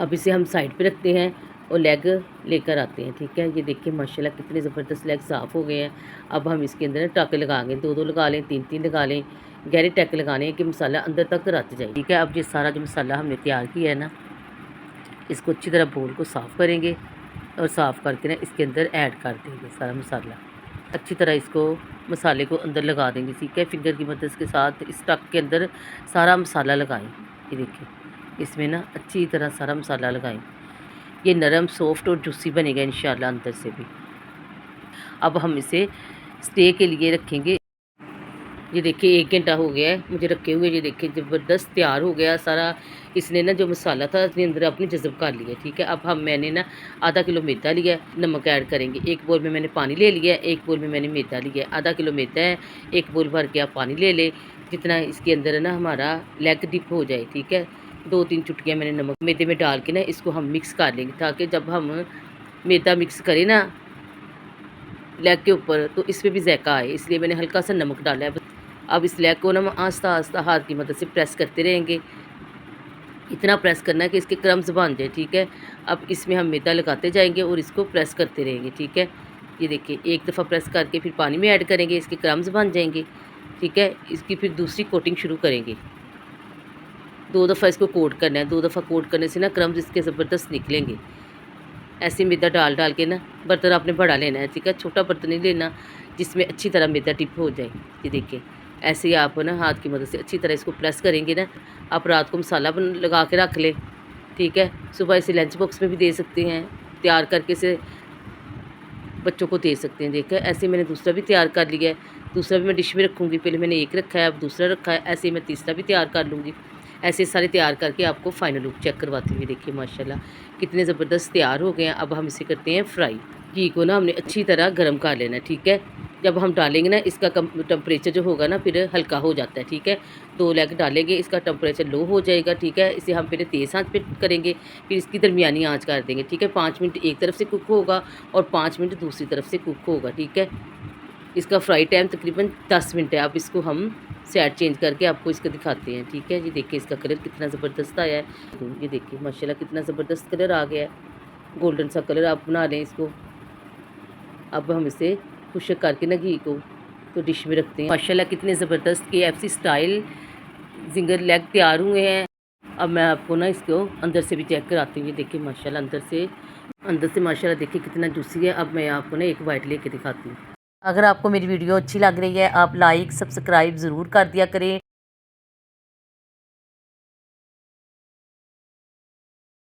अब इसे हम साइड पे रखते हैं और लेग लेकर आते हैं। ठीक है, ये देखिए माशाल्लाह कितने ज़बरदस्त लेग साफ़ हो गए हैं। अब हम इसके अंदर टाँके लगाएंगे, 2-2 लगा लें, 3-3 लगा लें, गहरे टाँके लगाने हैं कि मसाला अंदर तक रच जाए। ठीक है, अब ये सारा जो मसाला हमने तैयार किया है ना, इसको अच्छी तरह बोल को साफ़ करेंगे और साफ़ करके ना इसके अंदर ऐड कर देंगे सारा मसाला। अच्छी तरह इसको मसाले को अंदर लगा देंगे। ठीक है, फिंगर की मदद के साथ इस टक के अंदर सारा मसाला लगाएं। ये देखिए इसमें ना अच्छी तरह सारा मसाला लगाएं। ये नरम सॉफ्ट और जूसी बनेगा इंशाल्लाह अंदर से भी। अब हम इसे स्टे के लिए रखेंगे। ये देखिए 1 घंटा हो गया है मुझे रखे हुए। ये देखिए ज़बरदस्त तैयार हो गया सारा। इसने ना जो मसाला था अपने अंदर अपनी जज़ब कर लिया। ठीक है, अब मैंने ना आधा किलो मैदा लिया है, नमक ऐड करेंगे। 1 बोल में मैंने पानी ले लिया है, 1 बोल में मैंने मैदा लिया है। आधा किलो मैदा है, 1 बोल भर के आप पानी ले लें, जितना इसके अंदर है ना हमारा लेग डिप हो जाए। ठीक है, 2-3 चुटकियाँ मैंने नमक मैदे में डाल के ना इसको हम मिक्स कर लेंगे, ताकि जब हम मैदा मिक्स करें ना लेग के ऊपर तो इसमें भी ज़ायका आए, इसलिए मैंने हल्का सा नमक डाला है। अब इस लेग को ना हम आस्ता आस्ता हाथ की मदद से प्रेस करते रहेंगे। इतना प्रेस करना है कि इसके क्रम्स बन जाए। ठीक है, अब इसमें हम मैदा लगाते जाएंगे और इसको प्रेस करते रहेंगे। ठीक है, ये देखिए एक दफ़ा प्रेस करके फिर पानी में ऐड करेंगे, इसके क्रम्स बन जाएंगे। ठीक है, इसकी फिर दूसरी कोटिंग शुरू करेंगे। 2 दफ़ा इसको कोट करना है, 2 दफ़ा कोट करने से ना क्रम्स इसके ज़बरदस्त निकलेंगे। ऐसे मैदा डाल डाल के ना बर्तन आपने बड़ा लेना है। ठीक है, छोटा बर्तन नहीं लेना जिसमें अच्छी तरह मैदा टिप हो जाए। ये देखिए ऐसे ही आप ना हाथ की मदद से अच्छी तरह इसको प्रेस करेंगे ना। आप रात को मसाला लगा के रख लें। ठीक है, सुबह इसे लंच बॉक्स में भी दे सकते हैं, तैयार करके इसे बच्चों को दे सकते हैं। देखिए ऐसे मैंने दूसरा भी तैयार कर लिया है। दूसरा भी मैं डिश में रखूँगी। पहले मैंने एक रखा है, अब दूसरा रखा है। ऐसे ही मैं तीसरा भी तैयार कर लूँगी। ऐसे सारे तैयार करके आपको फाइनल लुक चेक करवाती हुई। देखिए माशाल्लाह कितने ज़बरदस्त तैयार हो गए हैं। अब हम इसे करते हैं फ्राई। घी को ना हमने अच्छी तरह गर्म कर लेना है। ठीक है, जब हम डालेंगे ना इसका टेम्परेचर जो होगा ना फिर हल्का हो जाता है। ठीक है, 2 लेग डालेंगे, इसका टेम्परेचर लो हो जाएगा। ठीक है, इसे हम पहले तेज़ आंच पे करेंगे, फिर इसकी दरमियानी आंच कर देंगे। ठीक है, 5 मिनट एक तरफ से कुक होगा और 5 मिनट दूसरी तरफ से कुक होगा। ठीक है, इसका फ्राई टाइम तकरीबन 10 मिनट है। अब इसको हम साइड चेंज करके आपको इसका दिखाते हैं। ठीक है, ये देखिए इसका कलर कितना ज़बरदस्त आया है। ये देखिए माशाल्लाह कितना ज़बरदस्त कलर आ गया है, गोल्डन सा कलर आप बना लें इसको। अब हम इसे खुश्क करके ना घी को तो डिश में रखते हैं। माशाल्लाह कितने ज़बरदस्त KFC स्टाइल जिंगर लेग तैयार हुए हैं। अब मैं आपको ना इसको अंदर से भी चेक कराती हूँ। ये देखिए माशाल्लाह अंदर से माशाल्लाह देखिए कितना जूसी है। अब मैं आपको ना एक बाइट लेके दिखाती हूँ। अगर आपको मेरी वीडियो अच्छी लग रही है आप लाइक सब्सक्राइब ज़रूर कर दिया करें।